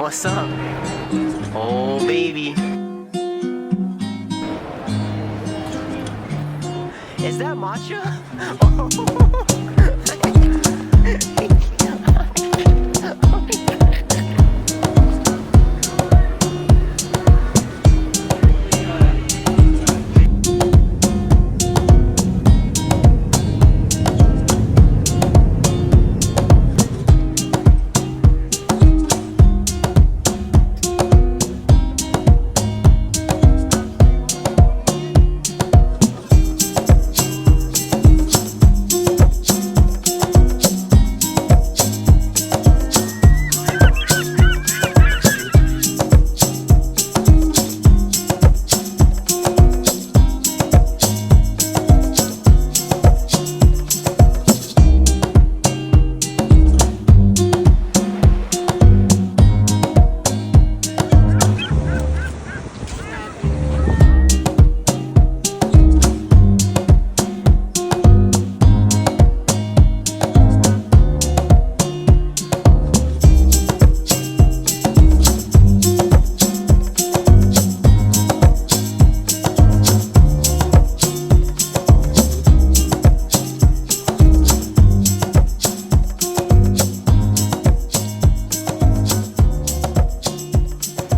What's up? Oh, baby. Is that matcha?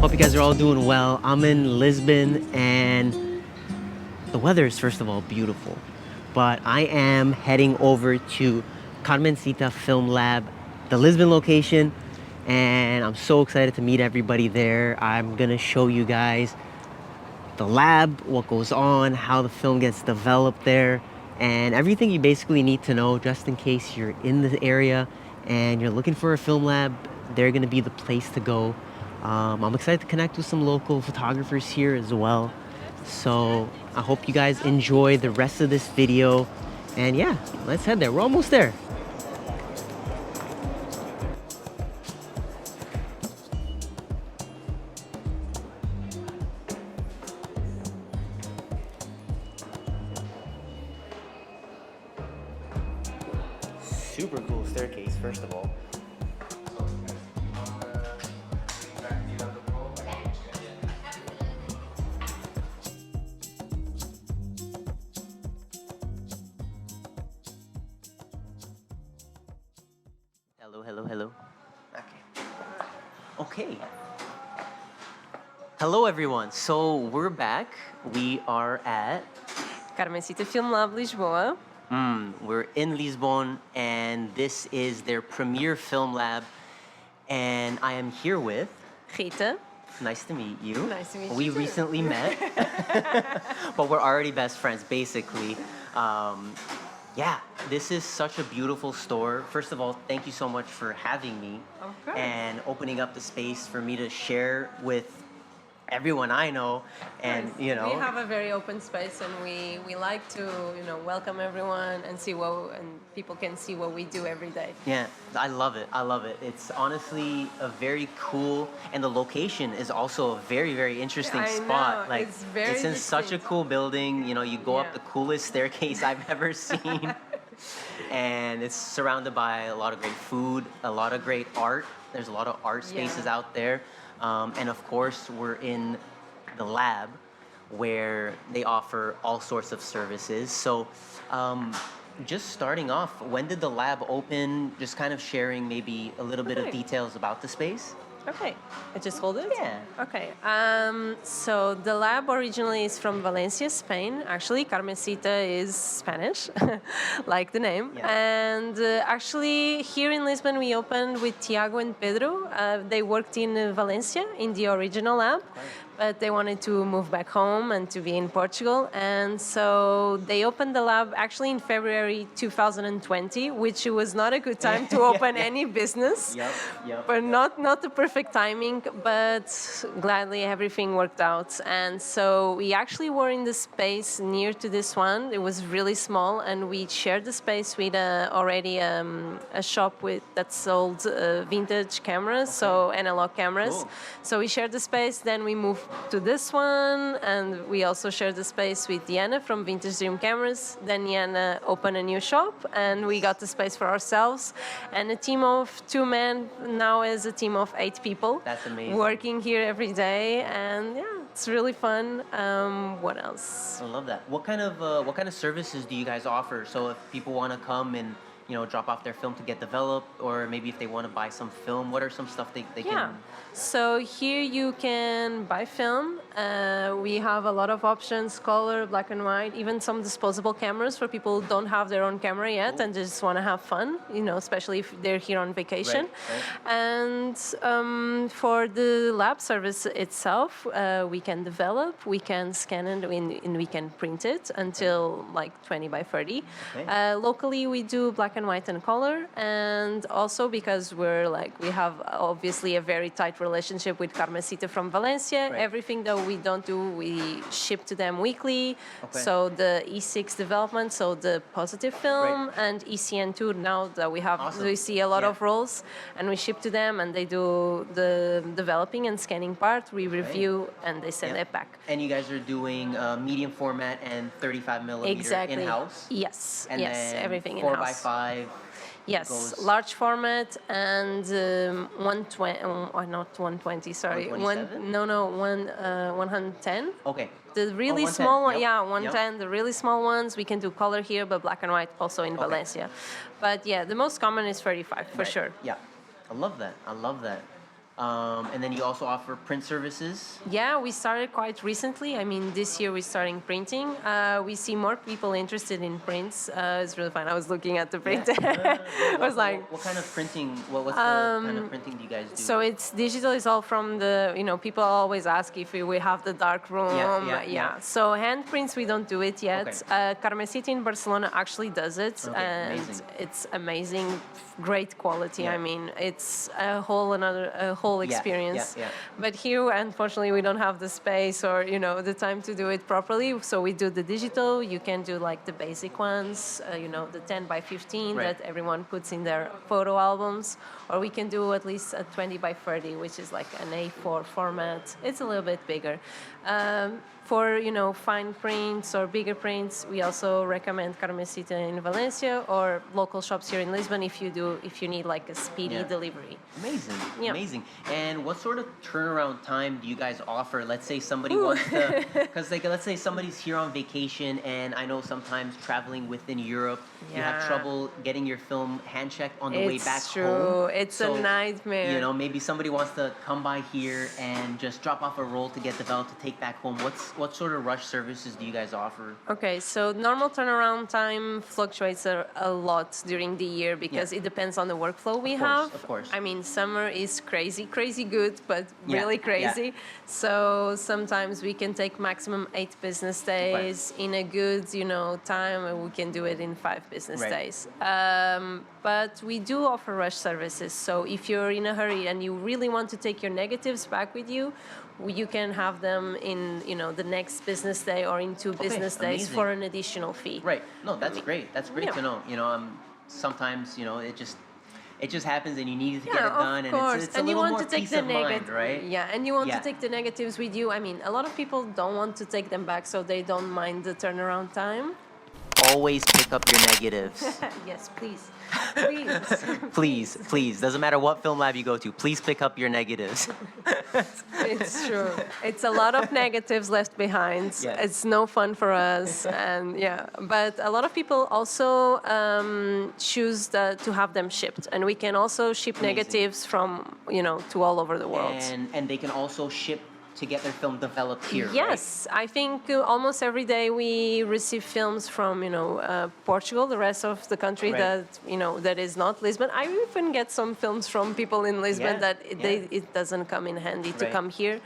Hope you guys are all doing well. I'm in Lisbon and the weather is first of all beautiful, but I am heading over to Carmencita Film Lab, the Lisbon location, and I'm so excited to meet everybody there. I'm gonna show you guys the lab, what goes on, how the film gets developed there, and everything you basically need to know just in case you're in the area and you're looking for a film lab. They're gonna be the place to go. I'm excited to connect with some local photographers here as well. So I hope you guys enjoy the rest of this video. And yeah, let's head there. We're almost there. Super cool staircase, first of all. Hello. Okay. Hello, everyone. So we're back. We are at Carmencita Film Lab Lisboa. We're in Lisbon, and this is their premier film lab. And I am here with Rita. Nice to meet you. Nice to meet you We too. recently met, but we're already best friends, basically. Yeah, this is such a beautiful store. First of all, thank you so much for having me and opening up the space for me to share with everyone I know. And we have a very open space, and we like to welcome everyone and see and people can see what we do every day. Yeah, I love it. It's honestly a very cool, and the location is also a very, very interesting spot. Know, it's very in such a cool building. You go up the coolest staircase I've ever seen. And it's surrounded by a lot of great food, a lot of great art. There's a lot of art spaces out there. And of course, we're in the lab where they offer all sorts of services. So just starting off, when did the lab open? Just kind of sharing maybe a little bit of details about the space. Okay, I just hold it? Yeah. Okay, so the lab originally is from Valencia, Spain. Actually, Carmencita is Spanish, like the name. Yeah. And actually, here in Lisbon, we opened with Tiago and Pedro. They worked in Valencia in the original lab. But they wanted to move back home and to be in Portugal. And so they opened the lab actually in February 2020, which was not a good time to open any business. But not the perfect timing, but gladly everything worked out. And so we actually were in the space near to this one. It was really small, and we shared the space with already a shop that sold vintage cameras, so analog cameras. Cool. So we shared the space, then we moved to this one, and we also share the space with Diana from Vintage Dream Cameras. Then Diana opened a new shop, and we got the space for ourselves. And a team of 2 men now is a team of 8 people. That's amazing. Working here every day, and yeah, it's really fun. What else? I love that. What kind of services do you guys offer? So if people want to come and drop off their film to get developed, or maybe if they want to buy some film, what are some stuff they Yeah. can? So here you can buy film. We have a lot of options: color, black and white, even some disposable cameras for people who don't have their own camera yet and just want to have fun. Especially if they're here on vacation. Right. And for the lab service itself, we can develop, we can scan it, and we can print it until like 20 by 30. Okay. Locally, we do black and white and color, and also because we have obviously a very tight relationship with Carmencita from Valencia. Right. Everything that we don't do, we ship to them weekly. Okay. So the E6 development, so the positive film, Right. and ECN2 now that we have, Awesome. we see a lot Yeah. of rolls, and we ship to them, and they do the developing and scanning part. We review, and they send Yeah. it back. And you guys are doing medium format and 35 millimeter Exactly. in-house? Yes. And yes. then Everything 4 in-house. by 5 Yes, goes- large format and 120. Not 120. Sorry, 127? no, 110. Okay. The really 110, small one, yep, yeah, yep. 110. The really small ones, we can do color here, but black and white also in Valencia. But yeah, the most common is 35 for Right. sure. Yeah. I love that. I love that. And then you also offer print services? Yeah, we started quite recently. I mean, this year we're starting printing. We see more people interested in prints. It's really fun. I was looking at the print. I was like, What kind of printing? What's the kind of printing do you guys do? so it's digital is all from the, people always ask if we have the dark room. Yeah. So hand prints, we don't do it yet. Okay. Carmencita in Barcelona actually does it. Okay, And amazing. it's amazing, great quality. Yeah. I mean, it's a whole experience. yeah. But here, unfortunately, we don't have the space or, the time to do it properly. So we do the digital. You can do like the basic ones, the 10 by 15 Right. that everyone puts in their photo albums. Or we can do at least a 20 by 30, which is like an A4 format. It's a little bit bigger. For fine prints or bigger prints, we also recommend Carmencita in Valencia or local shops here in Lisbon if you need like a speedy Yeah. delivery. Amazing, Yeah. amazing. And what sort of turnaround time do you guys offer? Let's say somebody wants to, because let's say somebody's here on vacation, and I know sometimes traveling within Europe, you have Yeah. trouble getting your film hand checked on the way It's back true. home. It's a nightmare. Maybe somebody wants to come by here and just drop off a roll to get developed to take back home. What sort of rush services do you guys offer? Okay, so normal turnaround time fluctuates a lot during the year because Yeah. it depends on the workflow we course, have. of course. I mean, summer is crazy good, but Yeah, really yeah. crazy. So sometimes we can take maximum 8 business days. In a good, time, and we can do it in 5 business Right. days. But we do offer rush services. So if you're in a hurry and you really want to take your negatives back with you, you can have them in, the next business day or in 2 business days amazing. for an additional fee. Right. No, that's great. That's great Yeah. to know. Sometimes it just happens and you need to get it Yeah, done, of and course. it's a And you little want more to take peace the of mind, negative, right? Yeah, and you want Yeah. to take the negatives with you. I mean, a lot of people don't want to take them back, so they don't mind the turnaround time. Always pick up your negatives. Yes, please. Please. Doesn't matter what film lab you go to. Please pick up your negatives. It's true. It's a lot of negatives left behind. Yes. It's no fun for us, and yeah. But a lot of people also choose to have them shipped, and we can also ship Amazing. negatives from to all over the world. And they can also ship to get their film developed here. Yes, I think almost every day we receive films from Portugal, the rest of the country Right. that is not Lisbon. I even get some films from people in Lisbon Yeah, that it doesn't come in handy to Right. come here.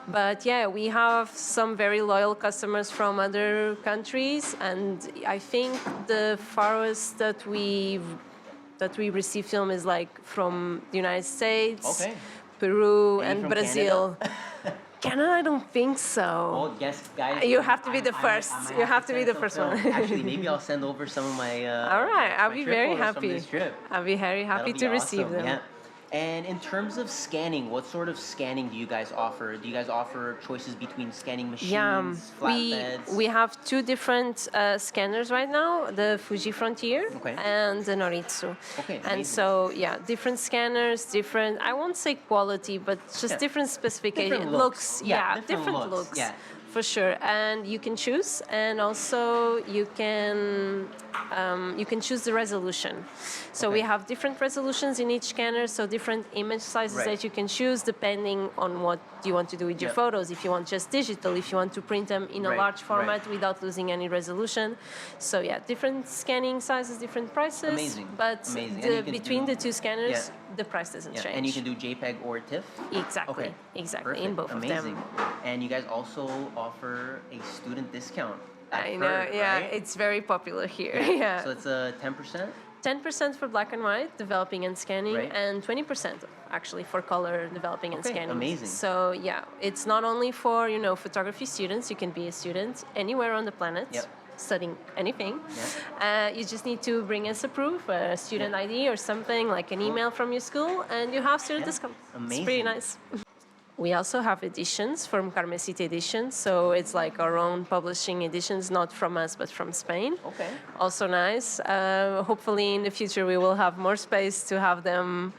But yeah, we have some very loyal customers from other countries, and I think the farthest that we receive film is like from the United States, Okay. Peru, Any and from Brazil. Canada? Canada, I don't think so. Oh, yes, guys. You have to be the I first. might You have to be send the some first film. one. Actually, maybe I'll send over some of my. All right, I'll my be trip very photos happy. From this trip. I'll be very happy That'll to be receive awesome, them. Yeah. And in terms of scanning, what sort of scanning do you guys offer? Do you guys offer choices between scanning Yeah, machines, we flatbeds? we have two different scanners right now: the Fuji Frontier Okay. and the Noritsu. Okay, And amazing. so, yeah, different scanners, different. I won't say quality, but just Yeah. different specifications. Different looks. Yeah, different looks. Yeah. For sure. And you can choose, and also you can choose the resolution. So we Okay. have different resolutions in each scanner, so different image sizes Right. that you can choose depending on what you want to do with your Yep. photos. If you want just digital, if you want to print them in a Right, large right. format without losing any resolution. So yeah, different scanning sizes, different prices. Amazing. But Amazing. And the, you can between do- the two scanners, Yeah. the price doesn't Yeah. change. And you can do JPEG or TIFF? Exactly, Okay. exactly, Perfect. in both Amazing. of them. And you guys also offer a student discount. I've I know, heard, yeah, right? it's very popular here. Yeah. So it's a 10%? 10% for black and white, developing and scanning, Right. and 20% actually for color, developing and Okay, scanning. amazing. So yeah, it's not only for photography students. You can be a student anywhere on the planet. Yep. Studying anything. You just need to bring us a proof, a student Yeah. ID or something, like an email from your school, and you have student Yeah. discount. Amazing. It's pretty nice. We also have editions from Carmencita Editions, so it's like our own publishing editions, not from us but from Spain. Okay. Also nice. Hopefully, in the future, we will have more space to have them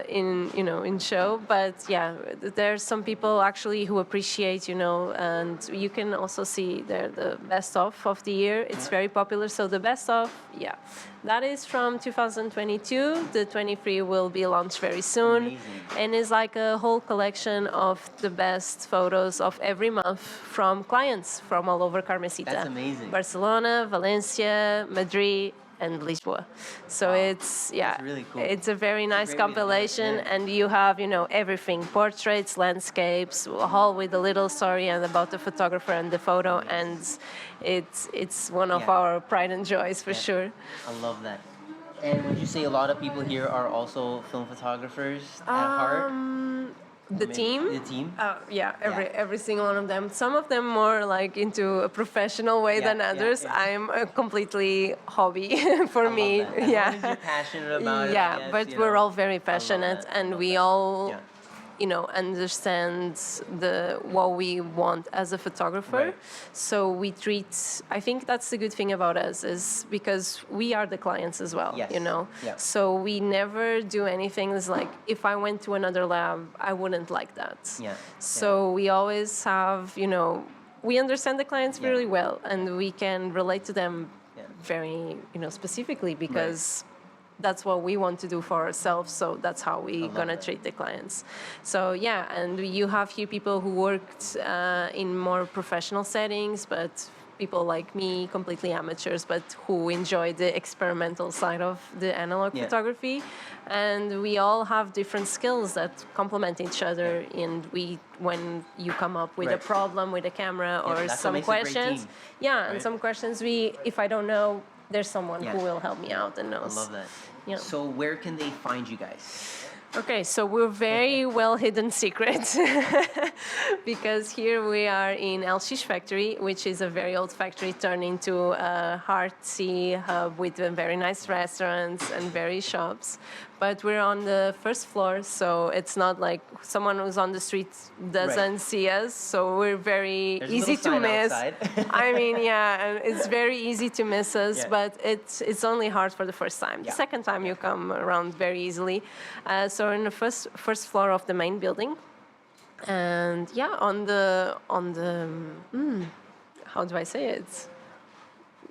in show. But yeah, there's some people actually who appreciate, and you can also see they're the best of the year. It's very popular. So the best of, yeah, that is from 2022. The 23 will be launched very soon, Amazing. and is like a whole collection of the best photos of every month from clients from all over Carmencita. That's amazing. Barcelona, Valencia, Madrid, and Lisboa. So it's really cool. it's a very nice great way to do it, compilation, yeah. and you have everything: portraits, landscapes, all with a little story and about the photographer and the photo, and it's one of Yeah. our pride and joys for Yeah. sure. I love that. And would you say a lot of people here are also film photographers at heart? The team. The team? Every single one of them. Some of them more like into a professional way Yeah, than yeah, others. yeah. I'm a completely hobby for I love me. that. As Yeah. long as you're passionate about it, I Yeah, guess, but you we're know. all very passionate, that. I and love we that. all, Yeah. understand what we want as a photographer. Right. So we treat. I think that's the good thing about us is because we are the clients as well. Yes. Yeah. So we never do anything that's like, if I went to another lab, I wouldn't like that. Yeah. So we always have, we understand the clients Yeah. really well, and we can relate to them Yeah. very, specifically because that's what we want to do for ourselves. So that's how we're gonna treat the clients. So yeah, and you have here people who worked in more professional settings, but people like me, completely amateurs, but who enjoy the experimental side of the analog Yeah. photography. And we all have different skills that complement each other. And when you come up with a Right. problem with a camera or that's what some makes a great questions, team, and right? some questions if I don't know, there's someone Yeah. who will help me out and I knows. love that. Yeah. So where can they find you guys? Okay, so we're very well hidden secret because here we are in Elxish factory, which is a very old factory turned into a artsy hub with very nice restaurants and various shops. But we're on the first floor, so it's not like someone who's on the street doesn't see us. So we're very There's a easy little to sign miss. outside. I mean, and it's very easy to miss us, Yeah. but it's only hard for the first time. The Yeah. second time you come around very easily. So in the first floor of the main building, and on the how do I say it?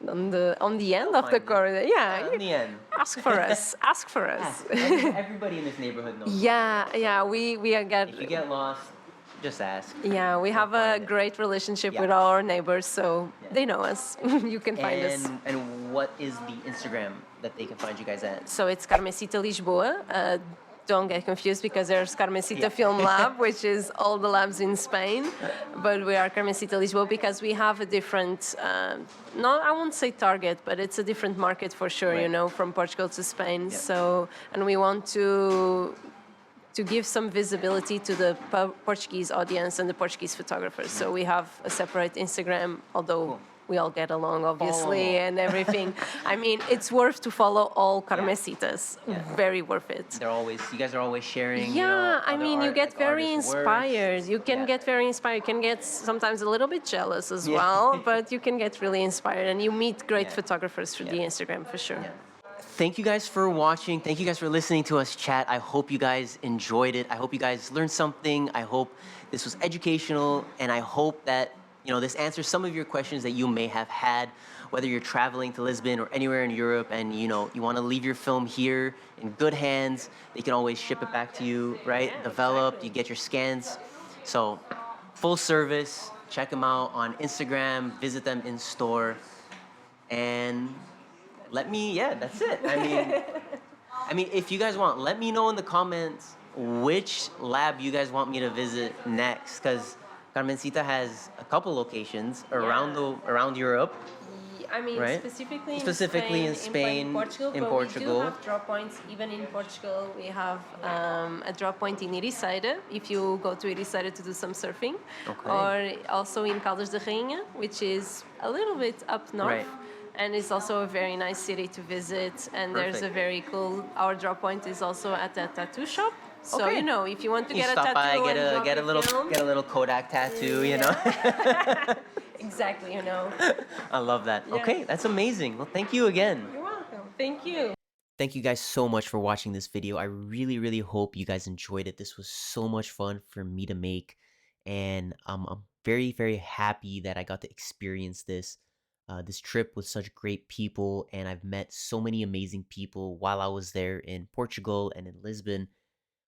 On the end of the find it. corridor. In the end. Ask for us. Ask for us. Everybody in this neighborhood knows. We get. If you get lost, just ask. Yeah, we have a find it. great relationship Yeah. with our neighbors, so they know us. You can find us. And what is the Instagram that they can find you guys at? So it's Carmencita Lisboa. Don't get confused because there's Carmencita Film Lab, which is all the labs in Spain. But we are Carmencita Lisboa because we have a different, I won't say target, but it's a different market for sure, Right. from Portugal to Spain. Yeah. So, and we want to give some visibility to the Portuguese audience and the Portuguese photographers. So we have a separate Instagram, although we all get along, obviously, and everything. I mean, it's worth to follow all Carmencitas. Very worth it. You guys are always sharing. Yeah, I other mean, you art, get like very artists' inspired. works. You can get very inspired. You can get sometimes a little bit jealous as well, but you can get really inspired, and you meet great photographers through the Instagram for sure. Thank you guys for watching. Thank you guys for listening to us chat. I hope you guys enjoyed it. I hope you guys learned something. I hope this was educational, and I hope that this answers some of your questions that you may have had, whether you're traveling to Lisbon or anywhere in Europe, and you want to leave your film here in good hands. They can always ship it back to you, right? Developed. You get your scans. So, full service. Check them out on Instagram. Visit them in store, and that's it. I mean, if you guys want, let me know in the comments which lab you guys want me to visit next, because Carmencita has a couple locations around Europe. I mean, right? specifically in Spain, Portugal, but we do have drop points even in Portugal. We have a drop point in Ericeira, if you go to Ericeira to do some surfing, or also in Caldas da Rainha, which is a little bit up north. Right. And it's also a very nice city to visit. And there's a very cool. Our drop point is also at a tattoo shop. So if you want to get a tattoo, get a little Kodak tattoo, Exactly, I love that. Yeah. Okay, that's amazing. Well, thank you again. You're welcome. Thank you. Thank you guys so much for watching this video. I really, really hope you guys enjoyed it. This was so much fun for me to make, and I'm very, very happy that I got to experience this trip with such great people, and I've met so many amazing people while I was there in Portugal and in Lisbon.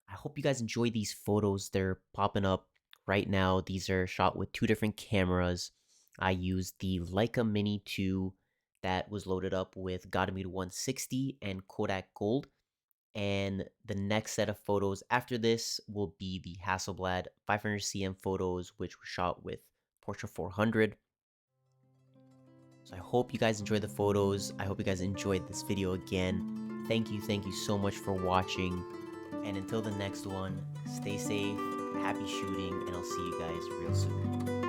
I hope you guys enjoy these photos. They're popping up right now. These are shot with 2 different cameras. I used the Leica Mini 2 that was loaded up with Gadameter 160 and Kodak Gold. And the next set of photos after this will be the Hasselblad 500 cm photos, which were shot with Portra 400. So I hope you guys enjoyed the photos. I hope you guys enjoyed this video again. Thank you so much for watching. And until the next one, stay safe, happy shooting, and I'll see you guys real soon.